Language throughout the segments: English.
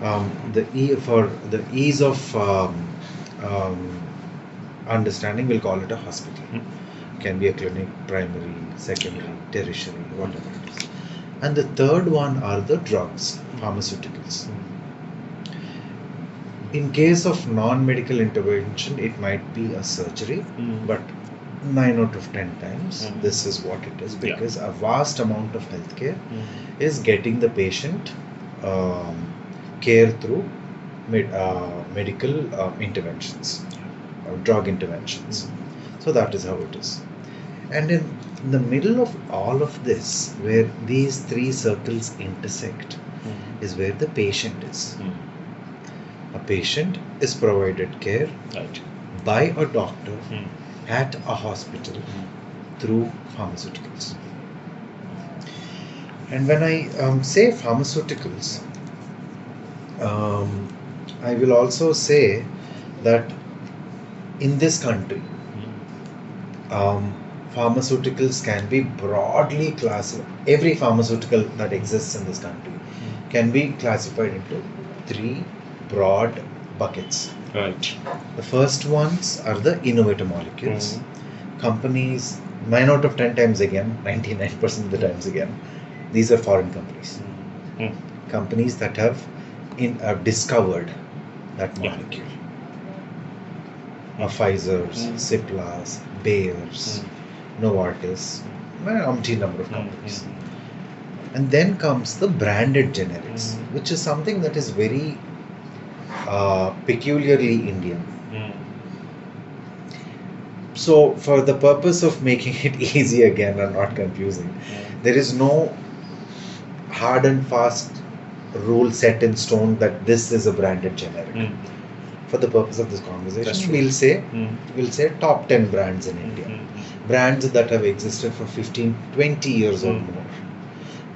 For the ease of um, understanding, we'll call it a hospital. Can be a clinic, primary, secondary, tertiary, whatever it is. And the third one are the drugs, pharmaceuticals. In case of non-medical intervention, it might be a surgery, but 9 out of 10 times this is what it is, because a vast amount of healthcare is getting the patient care through medical interventions or drug interventions. So that is how it is. And in the middle of all of this, where these three circles intersect, is where the patient is. A patient is provided care by a doctor at a hospital through pharmaceuticals. And when I say pharmaceuticals, I will also say that in this country, pharmaceuticals can be broadly classified. Every pharmaceutical that exists in this country can be classified into three broad buckets. Right. The first ones are the innovator molecules. Companies, 9 out of 10 times again, 99% of the times again, these are foreign companies. Companies that have discovered that molecule. Pfizer's, Cipla's, Bayer's, Novartis, an umpteen number of companies. And then comes the branded generics, which is something that is very peculiarly Indian. So, for the purpose of making it easy again and not confusing, there is no hard and fast rule set in stone that this is a branded generic. For the purpose of this conversation, we'll say top 10 brands in India. Brands that have existed for 15, 20 years or more.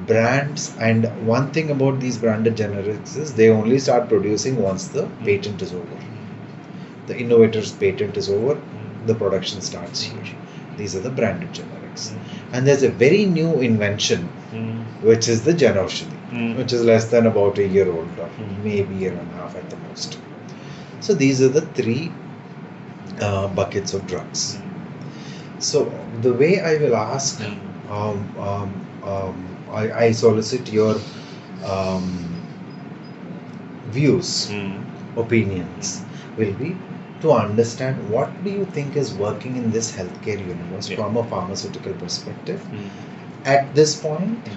Brands, and one thing about these branded generics is they only start producing once the patent is over. The innovator's patent is over, the production starts here. These are the branded generics. And there's a very new invention, which is the Janaushadhi, which is less than about a year old, or maybe a year and a half at the most. So these are the three buckets of drugs. So the way I will ask, I solicit your views, opinions, will be to understand what do you think is working in this healthcare universe from a pharmaceutical perspective. At this point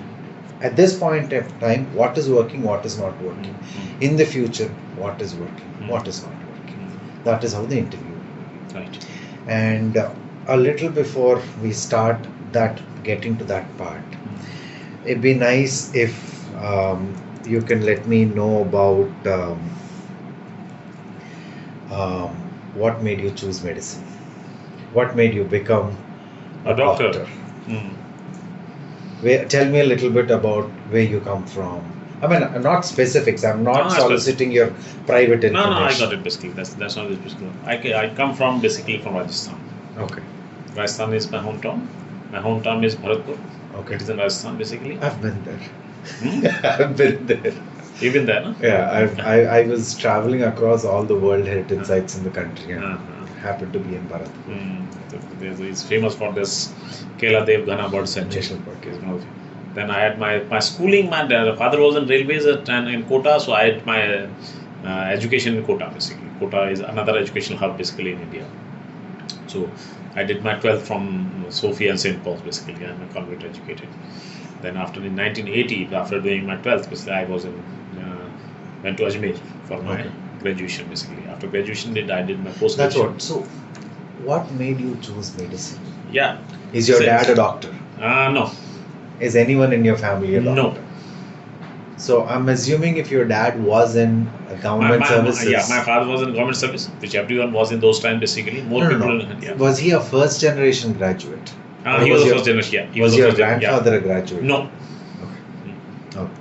of time, what is working, what is not working. In the future, what is working, what is not working. That is how the interview will be. Right. And a little before we start getting to that part, it'd be nice if you can let me know about what made you choose medicine. What made you become a doctor? Tell me a little bit about where you come from. I mean, not specifics. I'm not soliciting your private information. No, I got it basically. That's not it basically. I come from basically from Rajasthan. Okay. Rajasthan is my hometown. My hometown is Bharatpur. Okay. It is in Rajasthan basically. I've been there. I've been there. You've been there, no? Yeah, I was traveling across all the World Heritage sites in the country and happened to be in Bharatpur. It's famous for this Kela Dev Ghana Bird Sanctuary. Then I had my schooling. My father was in railways and in Kota, so I had my education in Kota basically. Kota is another educational hub basically in India. So I did my 12th from Sophia and St. Paul's basically. I'm a convent educated. Then after in 1980, after doing my 12th, basically I was went to Ajmer for my graduation basically. After graduation, I did my post-graduation. That's what. So, what made you choose medicine? Yeah. Is your dad a doctor? No. Is anyone in your family a doctor? No. So I'm assuming if your dad was in government services. Yeah, my father was in government service, which everyone was in those times basically. No. Yeah. Was he a first generation graduate? He was a first generation, yeah. Was your grandfather a graduate? No. Okay.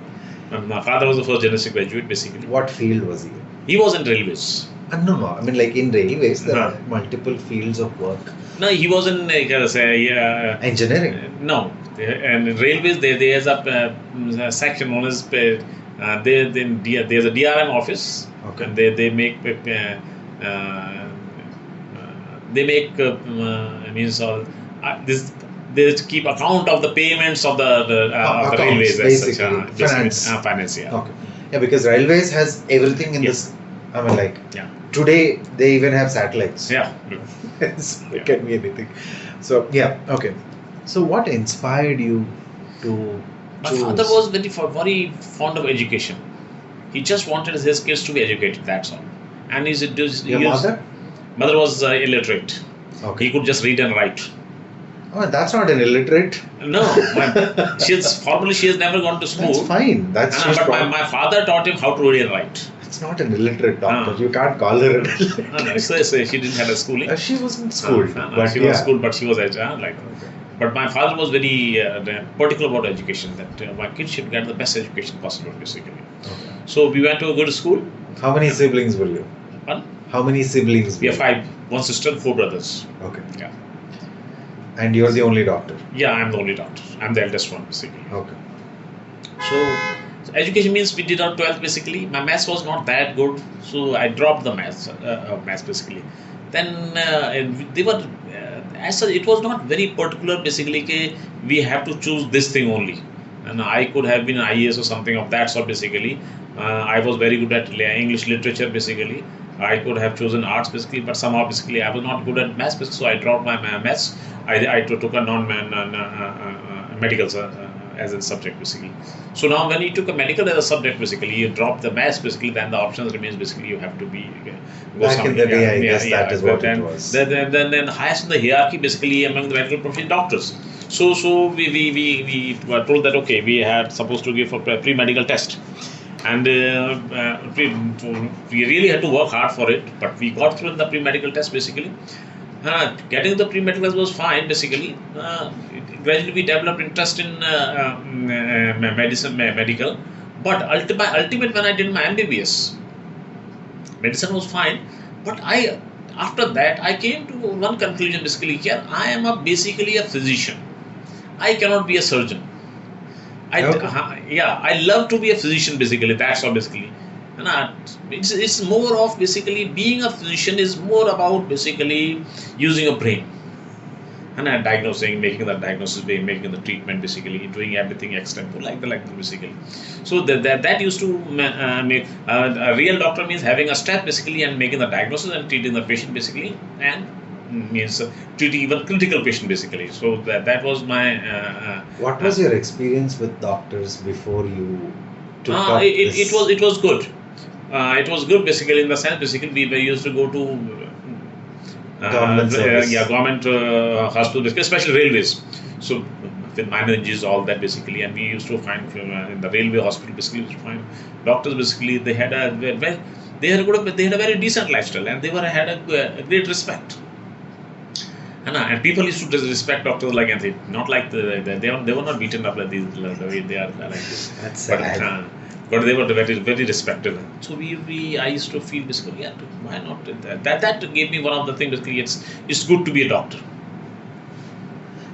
My father was the first generation graduate basically. What field was he in? He was in railways. No. I mean, like in railways, there are multiple fields of work. No, he was in engineering. No, and in railways there's a section known as There's a DRM office, Okay. and they make means this. They keep account of the payments of the Accounts, railways as such. basically. Finance. Finance, yeah. Okay. Yeah, because railways has everything in Yeah. this. I mean, like Yeah. today they even have satellites. Yeah. So Yeah. it can be anything. So yeah, okay. So what inspired you to My choose? father was very fond of education. He just wanted his kids to be educated. That's all. And Your mother? Mother was illiterate. Okay. He could just read and write. Oh, that's not an illiterate. No, formally she has never gone to school. That's fine. That's just But my father taught him how to read and write. It's not an illiterate doctor. Ah. You can't call her an illiterate. No, so she didn't have a schooling. She wasn't schooled. But she was schooled, but she was like. Okay. But my father was very particular about education. That my kids should get the best education possible, basically. Okay. So we went to a good school. How many siblings were you? One. How many siblings? We were have 5, 1 sister, 4 brothers. Okay. Yeah. And you're the only doctor. Yeah, I'm the only doctor. I'm the eldest one, basically. Okay. So education means we did our 12th basically. My maths was not that good, so I dropped the maths basically. Then they were as such, it was not very particular basically. We have to choose this thing only, and I could have been an IAS or something of that sort basically. I was very good at English literature basically. I could have chosen arts basically, but somehow basically I was not good at maths, so I dropped my maths. I took a non-medical as a subject basically. So now when you took a medical as a subject basically, you drop the maths basically, then the options remains basically you have to be back in the day. I guess that is what it was. Then highest in the hierarchy basically among the medical profession doctors. So we were told that okay, we had supposed to give a pre-medical test. And we really had to work hard for it, but we got through in the pre-medical test basically. Getting the pre-medical test was fine basically. Gradually we developed interest in medical. But ultimate when I did my MBBS, medicine was fine. But after that I came to one conclusion basically. Here I am basically a physician. I cannot be a surgeon. I love to be a physician basically. That's all basically. And it's more of basically being a physician is more about basically using a brain and diagnosing, making the diagnosis, making the treatment basically, doing everything extempore like that basically. So that used to make a real doctor means having a step basically and making the diagnosis and treating the patient basically, and means treating even critical patient basically. So that was my. What was your experience with doctors before you took up this? It was good. It was good basically in the sense basically we used to go to government service. Government hospitals basically, especially railways. So with minor injuries, all that basically, and we used to find in the railway hospital basically we used to find doctors basically they had a very decent lifestyle, and they had a great respect. And people used to respect doctors like anything, not like they were not beaten up like these the way they are like this. That's sad. But they were very respected. So I used to feel basically, yeah, why not? That gave me one of the things basically. It's good to be a doctor.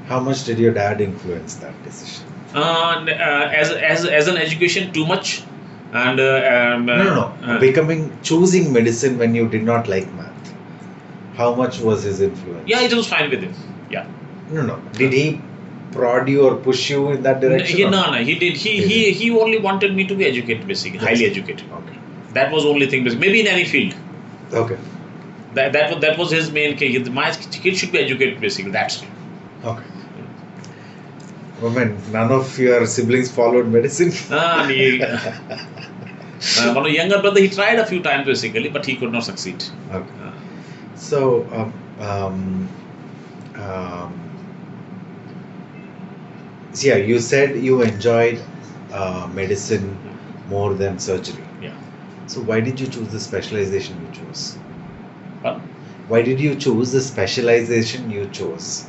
How much did your dad influence that decision? As an education, too much. And choosing medicine when you did not like math. How much was his influence? Yeah, it was fine with him. Yeah. No. Did he prod you or push you in that direction? No. He did. He only wanted me to be educated, basically, highly educated. Okay. That was the only thing, basically. Maybe in any field. Okay. That was his main case. My kid should be educated, basically. That's all. Okay. Women, none of your siblings followed medicine? One younger brother, he tried a few times, basically, but he could not succeed. Okay. So, you said you enjoyed medicine more than surgery. Yeah. So, why did you choose the specialization you chose? What? Why did you choose the specialization you chose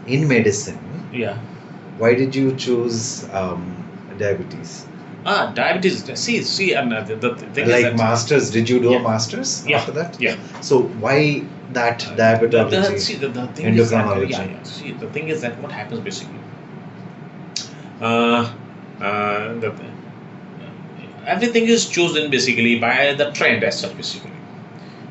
in medicine? Yeah. Why did you choose diabetes? Diabetes. See, and the thing like is that masters. Did you do a masters after that? Yeah. So why that diabetology? The thing is that, endocrinology. See, the thing is that what happens basically. everything is chosen basically by the trend as such basically.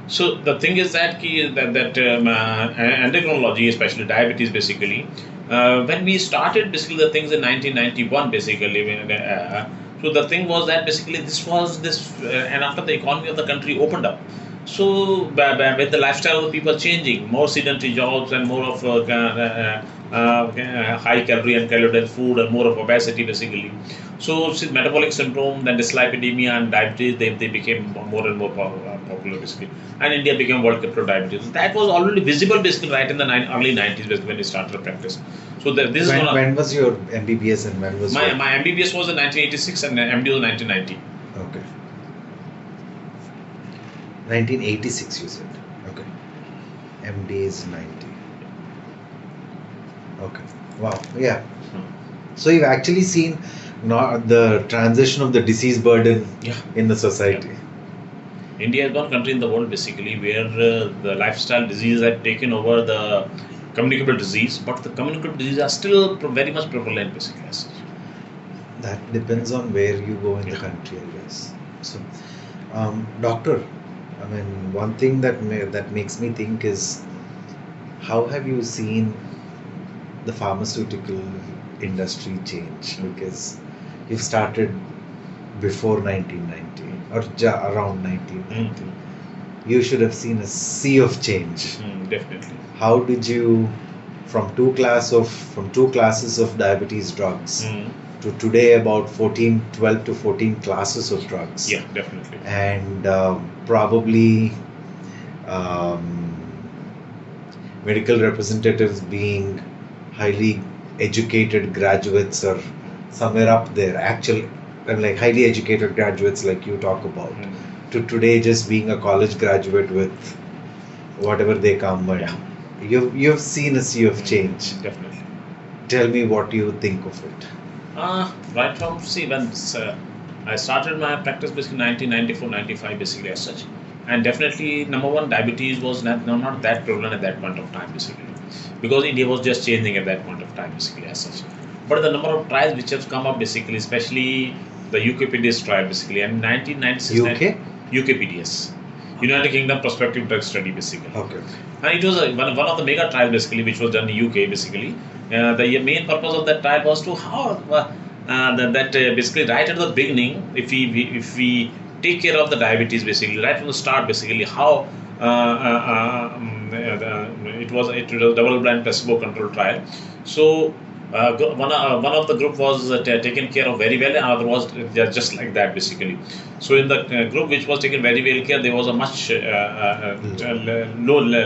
So the thing is that endocrinology, especially diabetes, basically, when we started basically the things in 1991, basically, so the thing was that basically and after the economy of the country opened up, so with the lifestyle of the people changing, more sedentary jobs and more of high calorie and calorie dense food and more of obesity basically. So metabolic syndrome, then dyslipidemia and diabetes, they became more and more popular basically. And India became world capital of diabetes. That was already visible basically right in the early 90s basically when we started the practice. So this is when was your MBBS and when was my MBBS was in 1986 and MD was 1990. Okay. 1986 you said. Okay. MD is 90. Okay. Wow. Yeah. So you've actually seen not the transition of the disease burden in the society. Yeah. India is one country in the world basically where the lifestyle diseases have taken over the communicable disease, but the communicable diseases are still very much prevalent basically. That depends on where you go in the country, I guess. So, doctor, I mean, one thing that makes me think is, how have you seen the pharmaceutical industry change? Because you've started before 1990 or around 1990. You should have seen a sea of change. Definitely. How did you, from two classes of diabetes drugs to today about 12 to 14 classes of drugs? Yeah, definitely. And probably medical representatives being highly educated graduates or somewhere up there, like highly educated graduates like you talk about, to today just being a college graduate with whatever they come and you've seen a sea of change. Definitely. Tell me what you think of it. Right from when I started my practice basically 1994-95 basically as such, and definitely number one, diabetes was not that prevalent at that point of time basically, because India was just changing at that point of time basically as such. But the number of trials which have come up basically, especially the UKPDS trial basically, and 1996 UKPDS, United Kingdom Prospective Drug Study basically. Okay. And it was one of the mega trials basically which was done in UK basically. The main purpose of that trial was to basically right at the beginning, if we take care of the diabetes basically right from the start basically, how it was a double-blind placebo-controlled trial. So one of the group was taken care of very well, and other was just like that basically. So in the group which was taken very well care, there was a much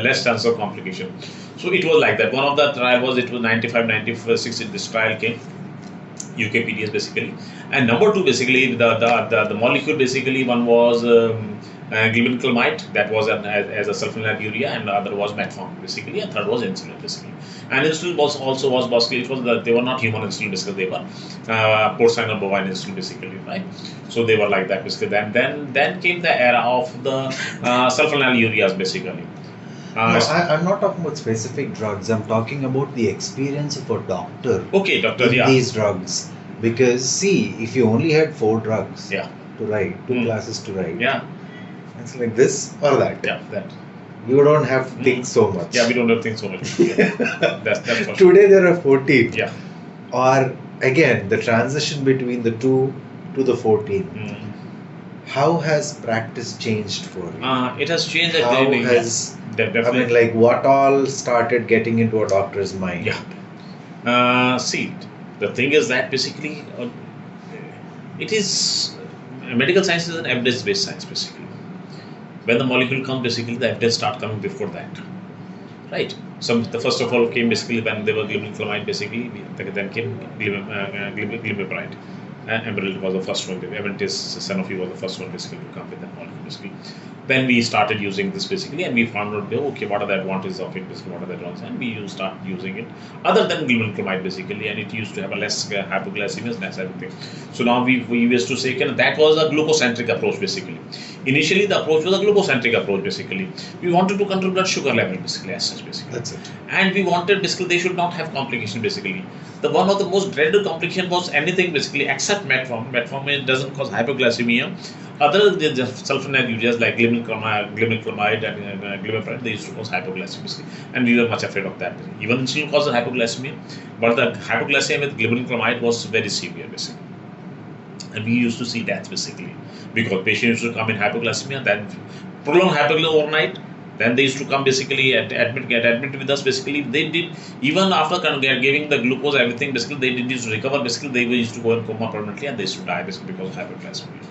less chance of complication. So it was like that. One of the trial was 95, 96 this trial came, UKPDS basically, and number two basically the molecule basically, one was glibenclamide, that was as a sulfonylurea, and the other was metformin basically, and third was insulin basically. And insulin was basically, it was they were not human insulin basically, they were porcine or bovine insulin basically, right? So they were like that basically. Then came the era of the sulfonylureas basically. No, I'm not talking about specific drugs. I'm talking about the experience of a doctor. Okay, doctor. In these drugs, because see, if you only had 4 drugs to write, 2 classes to write, it's like this or that. Yeah, that. You don't have to think so much. Yeah, we don't have to think so much. That's for sure. Today there are 14. Yeah. Or again, the transition between the 2 to the 14. How has practice changed for you? It has changed. How has I mean, like, what all started getting into a doctor's mind? Yeah. See, the thing is that basically, it is medical science is an evidence-based science basically. When the molecule comes, basically the evidence start coming before that, right? The first of all came basically when they were glibenclamide basically. Then came glimepiride. Emerald was the first one. Aventis Sanofi was the first one basically to come with that molecule basically. Then we started using this basically, and we found out, okay, what are the advantages of it basically, what are the advantages, and we start using it other than glibenclamide basically, and it used to have a less hypoglycemia, less everything. So now we used to say that was a glucocentric approach basically. Initially, the approach was a glucocentric approach basically. We wanted to control blood sugar level basically as such basically. That's it. And we wanted basically they should not have complication basically. The one of the most dreaded complication was anything basically except metformin. Metformin doesn't cause hypoglycemia. Other than just sulfonylureas like glimepiride and glimepiride, they used to cause hypoglycemia basically. And we were much afraid of that. Even insulin causes hypoglycemia, but the hypoglycemia with glimepiride was very severe basically. And we used to see death basically because patients used to come in hypoglycemia, then prolonged hypoglycemia overnight. Then they used to come basically get admitted with us basically. They did even after kind of giving the glucose everything basically they did used to recover basically. They used to go in coma permanently and they used to die basically because of hypoglycemia.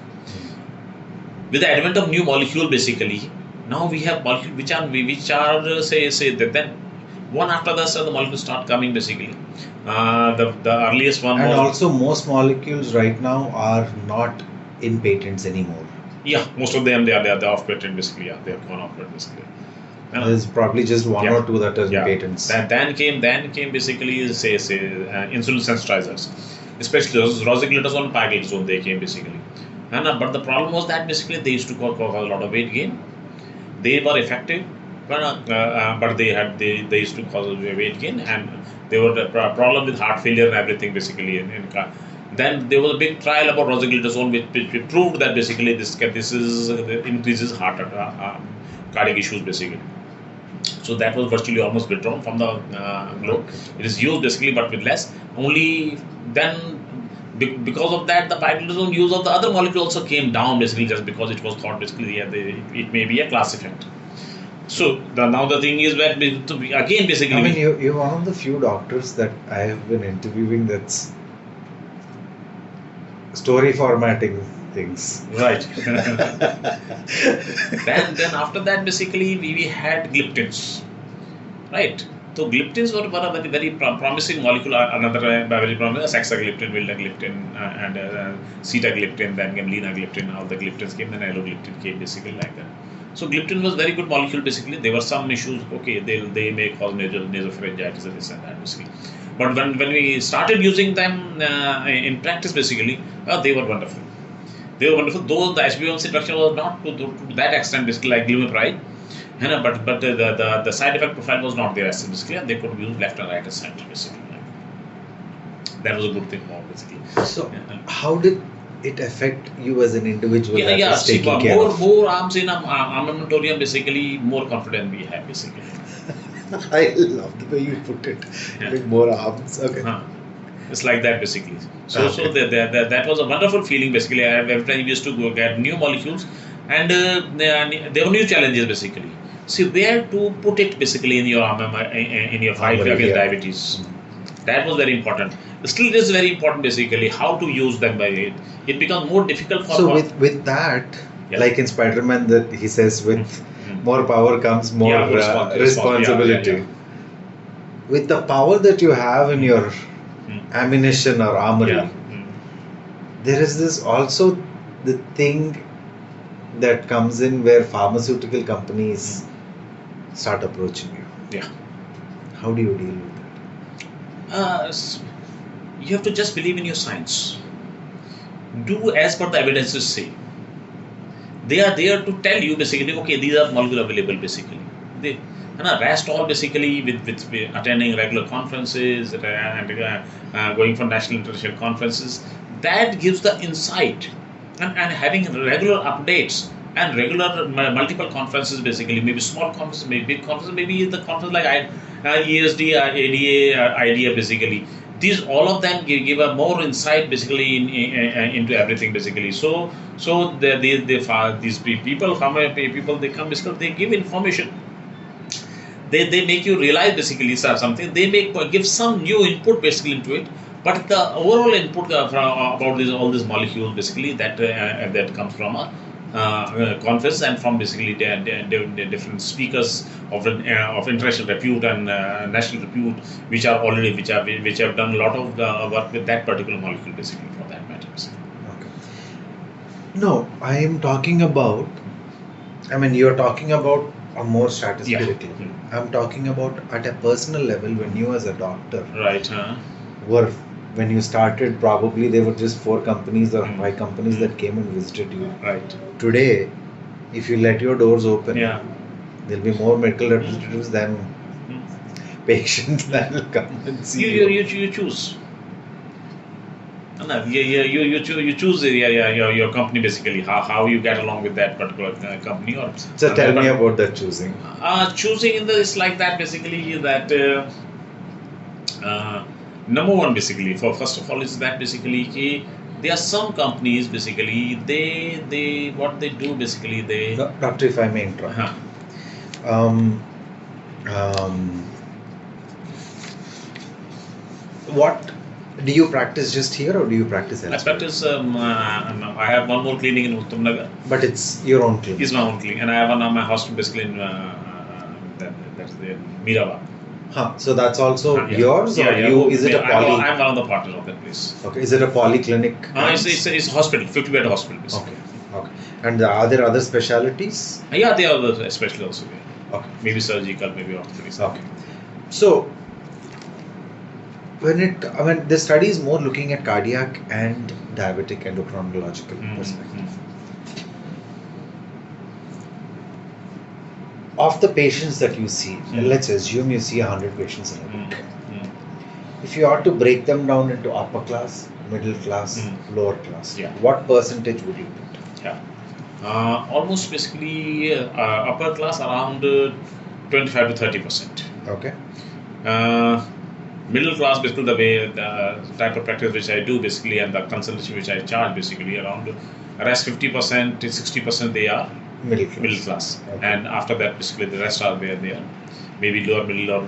With the advent of new molecule basically, now we have molecules which are say that then one after the molecules start coming basically. The earliest one And was, also most molecules right now are not in patents anymore. yeah, most of them they are off patent basically. Yeah, they have gone off patent basically. There's probably just one or two that are in patents. Then came basically say insulin sensitizers, especially rosiglitazone, pioglitazone. They came basically, but the problem was that basically they used to cause a lot of weight gain. They were effective, but they used to cause weight gain, and they were the problem with heart failure and everything basically. Then there was a big trial about rosiglitazone, which proved that basically this increases cardiac issues basically. So that was virtually almost withdrawn from the globe. It is used basically, but with less. Only then, because of that, the pioglitazone use of the other molecule also came down basically, just because it was thought basically it may be a class effect. So now the thing is that again basically. I mean, you're one of the few doctors that I have been interviewing that's story formatting things. Right. then after that basically we had gliptins. Right. So gliptins were a very promising molecule. Another very promising saxagliptin, vildagliptin, and sitagliptin, then came linagliptin. All the gliptins came, then allogliptin came basically like that. So gliptin was very good molecule basically. There were some issues. Okay, they may cause major nasopharyngitis and this and that basically. But when we started using them in practice basically, they were wonderful. They were wonderful. Though the HbA1c reduction was not to that extent basically like glimepiride. But the side effect profile was not there as basically, and they could use left and right side basically. That was a good thing more basically. So how did it affect you as an individual? Taking care of? More arms in armamentarium basically, more confidence we have basically. I love the way you put it. With more arms. Okay. It's like that basically. So that was a wonderful feeling basically. Every time we used to go get new molecules, and there were new challenges basically. See where to put it basically in your fight against diabetes. That was very important. Still, it is very important basically how to use them by it. It becomes more difficult for. So with that, like in Spider-Man, that he says with more power comes more responsibility. With the power that you have in your ammunition or armory, there is this also the thing that comes in where pharmaceutical companies start approaching you. Yeah. How do you deal with that? You have to just believe in your science. Do as per the evidences say. They are there to tell you basically, okay, these are molecules available basically. They rest all basically with attending regular conferences and going for national international conferences. That gives the insight. And having regular updates and regular multiple conferences basically, maybe small conferences, maybe big conferences, maybe the conference like ESD, ADA, IDEA basically. These all of them give a more insight basically into everything basically. So these people, pharma people, they come basically, they give information. They make you realize basically something. They give some new input basically into it. But the overall input about all these molecules basically that comes from a conference and from basically different speakers of international repute and national repute, which have done a lot of work with that particular molecule basically for that matter. Okay. No, I am talking about. I mean, you are talking about a more strategic. I'm talking about at a personal level when you as a doctor. Right. Were. When you started, probably there were just 4 companies or 5 companies that came and visited you. Right. Today, if you let your doors open, Yeah. there'll be more medical representatives than patients that will come and see You choose. No, you choose your company basically, how you get along with that particular company or. So tell me about that choosing. Choosing in the is like that basically that number one basically for first of all is that basically there are some companies basically they what they do basically they. Doctor, if I may interrupt. What do you practice just here or do you practice elsewhere? I practice. I have one more clinic in Uttam Nagar. But it's your own clinic. It's my own clinic, and I have one my hospital basically in that's the Mirabad. So that's also Yeah. yours, or you? Is it a poly? I'm one of the partners of that place. Okay. Is it a polyclinic? It's a hospital, 50-bed hospital. Basically. Okay. And are there other specialities? Yeah, they are especially also there. Okay. Maybe surgical, maybe orthopedics. Okay. So when the study is more looking at cardiac and diabetic endocrinological perspective. Of the patients that you see, let's assume you see 100 patients in a week. If you are to break them down into upper class, middle class, lower class, what percentage would you put? Almost basically upper class around 25 to 30%. Okay. Middle class basically the type of practice which I do basically and the consultation which I charge basically around rest 50% to 60% they are middle class. Okay. And after that basically the rest are where they are maybe lower middle or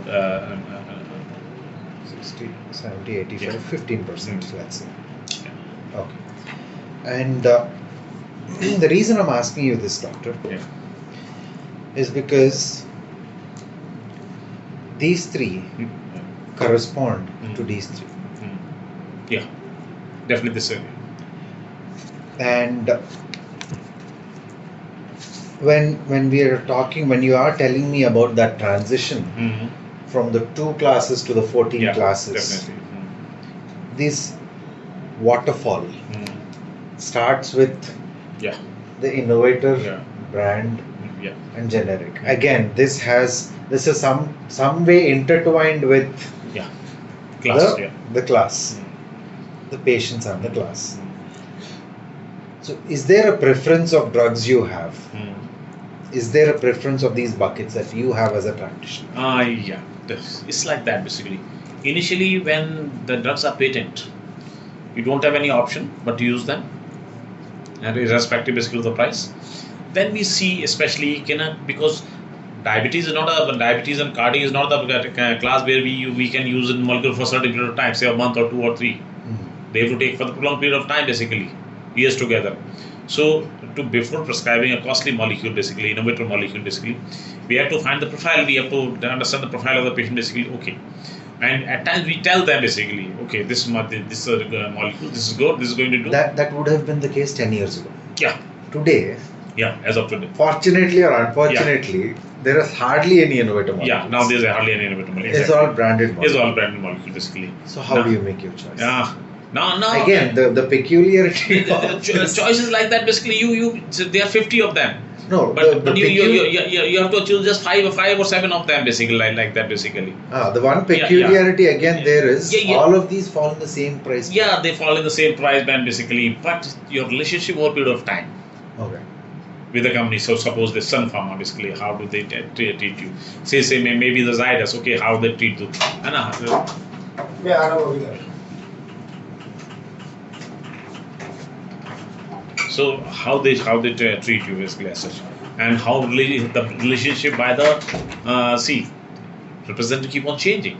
60, 70, 85, 15% let's say. Okay. And the reason I'm asking you this, doctor, is because these three correspond to these three. Yeah, definitely the same. And when we are talking, when you are telling me about that transition from the 2 classes to the 14 classes, definitely. This waterfall starts with the innovator, brand, and generic. Again, this is some way intertwined with class, the class, the patients and the class. So is there a preference of drugs you have? Is there a preference of these buckets that you have as a practitioner? Yeah, it's like that basically. Initially when the drugs are patent, you don't have any option but to use them, and irrespective basically of the price. Then we see especially because diabetes and cardio is not the class where we can use it in molecule for a certain period of time, say a month or 2 or 3. They have to take for the prolonged period of time basically, years together. So before prescribing a costly molecule basically, innovator molecule basically, we have to find the profile, we have to understand the profile of the patient basically, okay. And at times we tell them basically, okay, this molecule, this is good, this is going to do. That would have been the case 10 years ago. Yeah. Today, as of today. Fortunately or unfortunately, there is hardly any innovator molecule. Yeah, now there's hardly any innovator molecule. It's all branded molecule. It's all branded molecule basically. So how do you make your choice? No. Again, the peculiarity of choices like that basically there are 50 of them. No, but you have to choose just five or seven of them basically like that basically. The one peculiarity there is all of these fall in the same price. Yeah, they fall in the same price band basically, but your relationship over a period of time. Okay. With the company. So suppose the Sun Pharma basically, how do they treat you? Say maybe the Zydus, okay, how they treat you? I know over there. So how they treat you basically as such, and how the relationship by the representative keep on changing.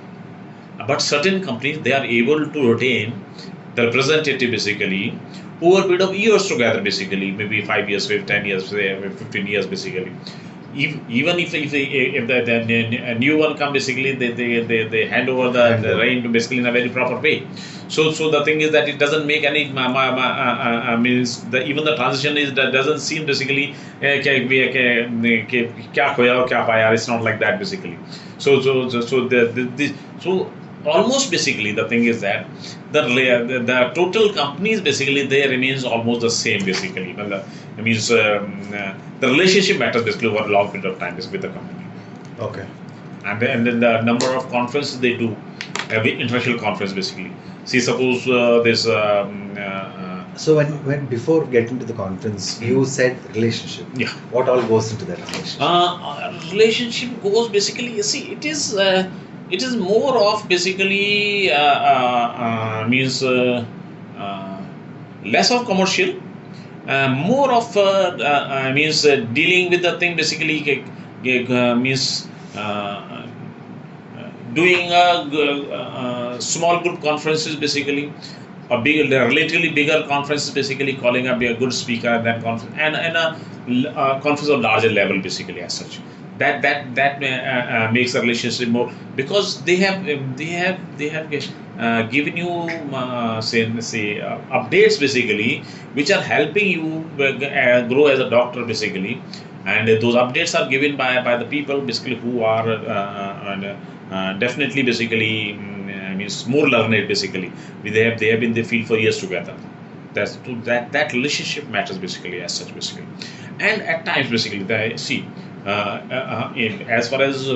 But certain companies they are able to retain the representative basically over a period of years together basically, maybe 5 years, 10 years, 15 years basically. Even if the new one come basically, they hand over the reign to basically in a very proper way. So the thing is that it doesn't make any means even the transition doesn't seem basically it's not like that basically. So almost basically the thing is that the total companies basically they remains almost the same basically. The relationship matters basically over a long period of time with the company. Okay. And then the number of conferences they do, every international conference basically. See, suppose there's So when before getting to the conference, you said relationship. Yeah. What all goes into that relationship? Relationship goes basically. You see, it is more of basically means less of commercial, more of means dealing with the thing basically means doing small group conferences basically, a big, relatively bigger conferences basically, calling up a good speaker at that conference, and a conference of larger level basically as such. That makes a relationship more, because they have given you say updates basically, which are helping you grow as a doctor basically, and those updates are given by the people basically who are definitely basically means more learned basically. They have been in the field for years together. That relationship matters basically as such basically. And at times basically as far as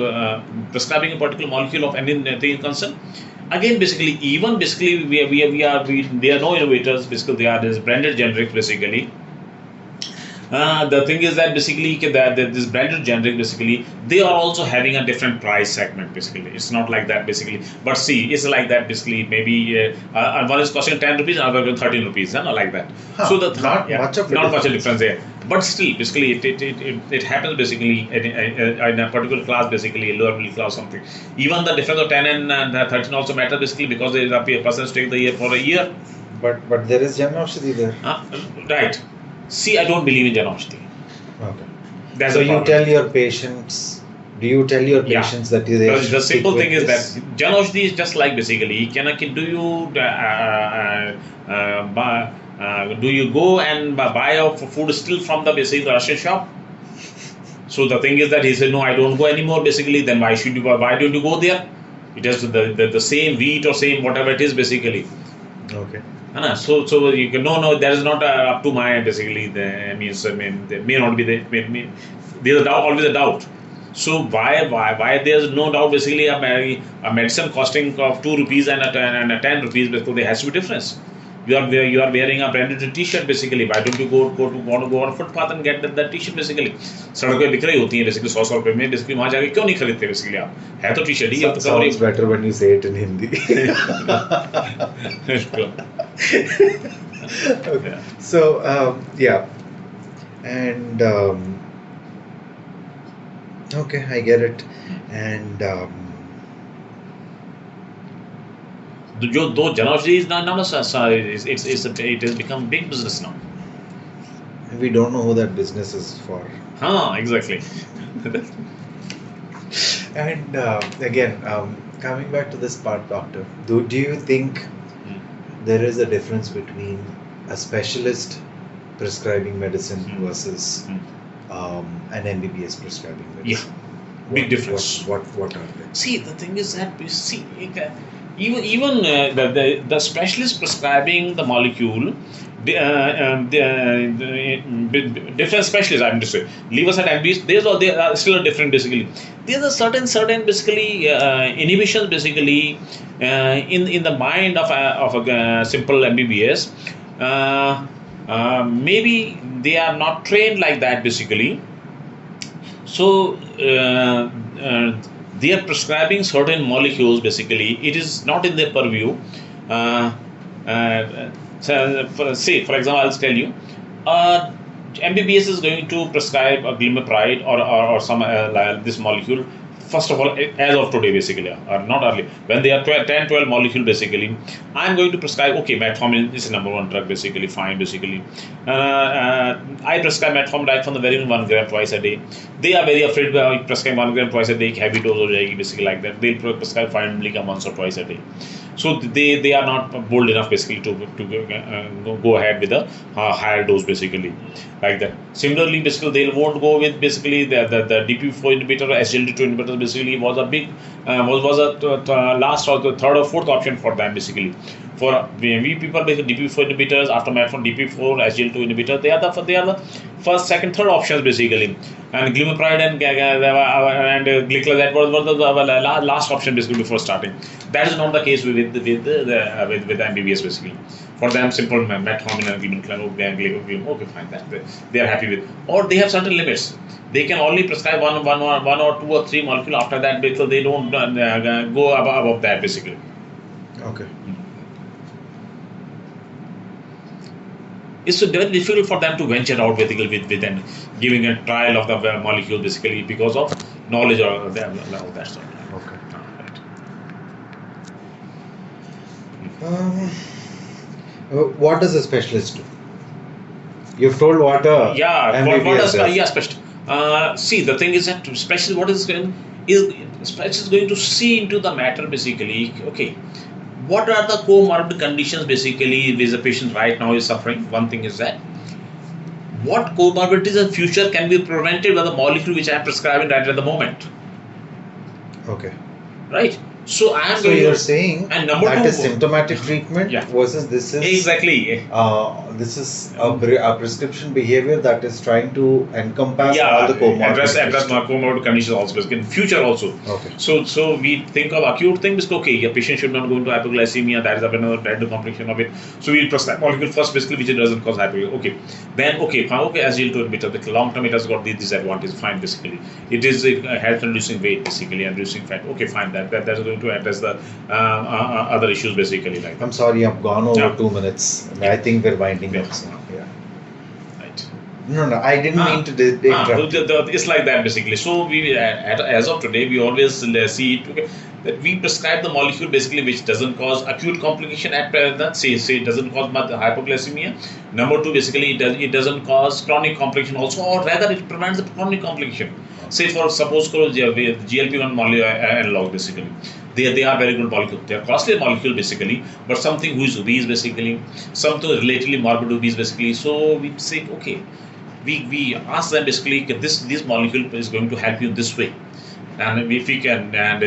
prescribing a particular molecule of anything is concerned, again basically, even basically they are no innovators basically, they are this branded generic basically. The thing is that basically that this branded generic basically, they are also having a different price segment basically. It's not like that basically, but see, it's like that basically. Maybe one is costing 10 rupees, another is 13 rupees, like that. So not much of a difference there, but still basically it happens basically in a particular class basically, lower middle class something. Even the difference of 10 and 13 also matter basically, because there is a person staying the year for a year. But there is Janaushadhi there. Right. See, I don't believe in Janaushadhi. Okay. That's so the you problem. tell your patients. Do you tell your patients that they the simple thing is this? that Janaushadhi is just like basically, do you do you go and buy your food still from the basic ration shop? So the thing is that he said, no, I don't go anymore basically. Then why don't you go there? It has the same wheat or same whatever it is basically. Okay. So you can no, that is not up to my basically. There may not be there's always a doubt. So why there's no doubt basically a medicine costing of 2 rupees and a 10 rupees, because there has to be difference. You are wearing a branded T-shirt basically. Why don't you want to go on footpath and get that T-shirt basically? सड़क पे बिक रही होती है basically 100 रुपए में, basically वहाँ जाके क्यों नहीं खरीदते basically आप? है तो T-shirt he, Sounds better when you say it in Hindi. Okay. So yeah, and okay, I get it, and though Janaushadhi is not it has become big business now. we don't know who that business is for. Exactly. And again, coming back to this part, doctor, do you think there is a difference between a specialist prescribing medicine versus an MBBS prescribing medicine? Yeah, big difference. What are they? See, the thing is that even the specialist prescribing the molecule, different specialists, I'm just saying, leave aside MBs, they are still a different basically. There's a certain basically inhibitions basically in the mind of a simple MBBS. Maybe they are not trained like that basically. So they are prescribing certain molecules basically. It is not in their purview. Say for example, I'll tell you, MBBS is going to prescribe a glimepiride or some this molecule. First of all, as of today basically, or not early, when they are 10-12 molecule basically, I'm going to prescribe, okay, metformin is the number one drug basically, fine basically. I prescribe metformin right from the very 1 gram twice a day. They are very afraid prescribing 1 gram twice a day, heavy dose हो जाएगी basically, like that. They'll prescribe 5 milligram once or twice a day. So they are not bold enough basically to go ahead with the higher dose basically, like that. Similarly, basically they won't go with basically the DP4 inhibitor or SGLT2 inhibitor basically was a big was a last or the third or fourth option for them basically. For we people basically DP4 inhibitors, after metformin, DP4, SGL2 inhibitor, they are the first, second, third options basically. And glimepiride and gliclazide was the last option basically before starting. That is not the case with MBBS basically. For them, simple metformin and glimepiride, okay, fine, that they are happy with. Or they have certain limits. They can only prescribe one or two or three molecule. After that, because they don't go above that basically. Okay. It's very difficult for them to venture out basically with and giving a trial of the molecule basically because of knowledge or that sort. Okay. Right. What does a specialist do? You've told what a MBBS does. Specialist. See, the thing is that specialist what is specialist is going to see into the matter basically. Okay, what are the comorbid conditions basically which the patient right now is suffering? One thing is that what comorbidities in future can be prevented by the molecule which I am prescribing right at the moment. Okay. Right. So I am. So you're saying and number that two, is symptomatic treatment versus this is exactly. This is a prescription behavior that is trying to encompass all the comorbid address comorbid conditions also in future also. Okay. So we think of acute things. Okay, a patient should not go into hypoglycemia. That is another bad complication of it. So we prescribe molecule first basically which it doesn't cause hypoglycemia. Okay, then okay, SGL2 inhibitor. The long term it has got this advantage. Fine, basically it is helps in reducing weight basically and reducing fat. Okay, fine. That is going to address the other issues basically like that. I'm sorry, I've gone over 2 minutes. I think we're winding up. So, yeah. Right. No, I didn't mean to interrupt. It's like that basically. So we as of today we always see it, okay, that we prescribe the molecule basically which doesn't cause acute complication at that say it doesn't cause much hypoglycemia. Number two, basically it doesn't cause chronic complication also, or rather it prevents the chronic complication. Say for suppose GLP-1 analog basically. They are very good molecule. They are costly molecule basically, but something who is obese basically, something relatively morbid obese basically. So we say okay, we ask them basically this molecule is going to help you this way, and if we can and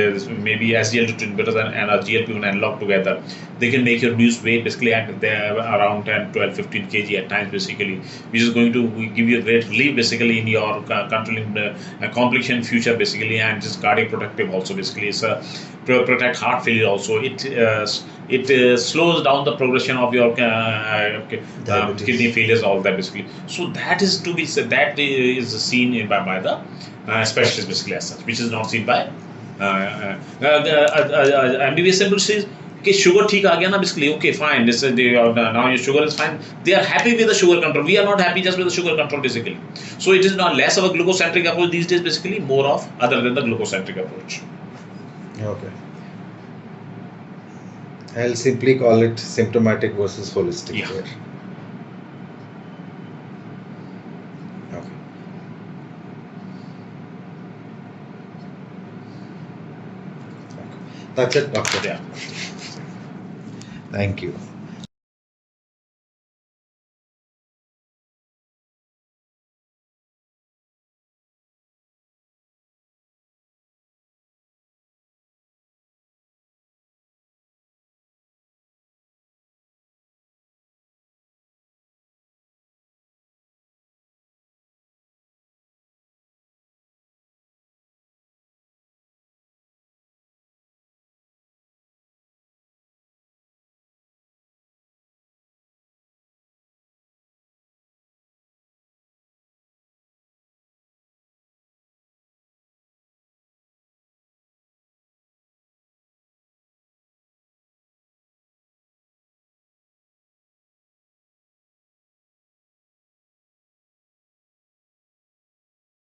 maybe SGLT2 inhibitors and a GLP-1 analog together, they can make your reduce weight basically at around 10, 12, 15 kg at times basically, which is going to give you a great relief basically in your controlling the complication future basically, and just cardiac protective also basically. It's a protect heart failure also. It slows down the progression of your kidney failures, all that basically. So that is to be said, that is seen by the specialist basically as such, which is not seen by MBBS simple says okay, sugar ठीक आ गया ना basically, okay fine, this now your sugar is fine. They are happy with the sugar control. We are not happy just with the sugar control basically. So it is not less of a glucocentric approach these days basically, more of other than the glucocentric approach. Okay. I'll simply call it symptomatic versus holistic Yeah. here. Okay. That's it, doctor. Yeah. Thank you.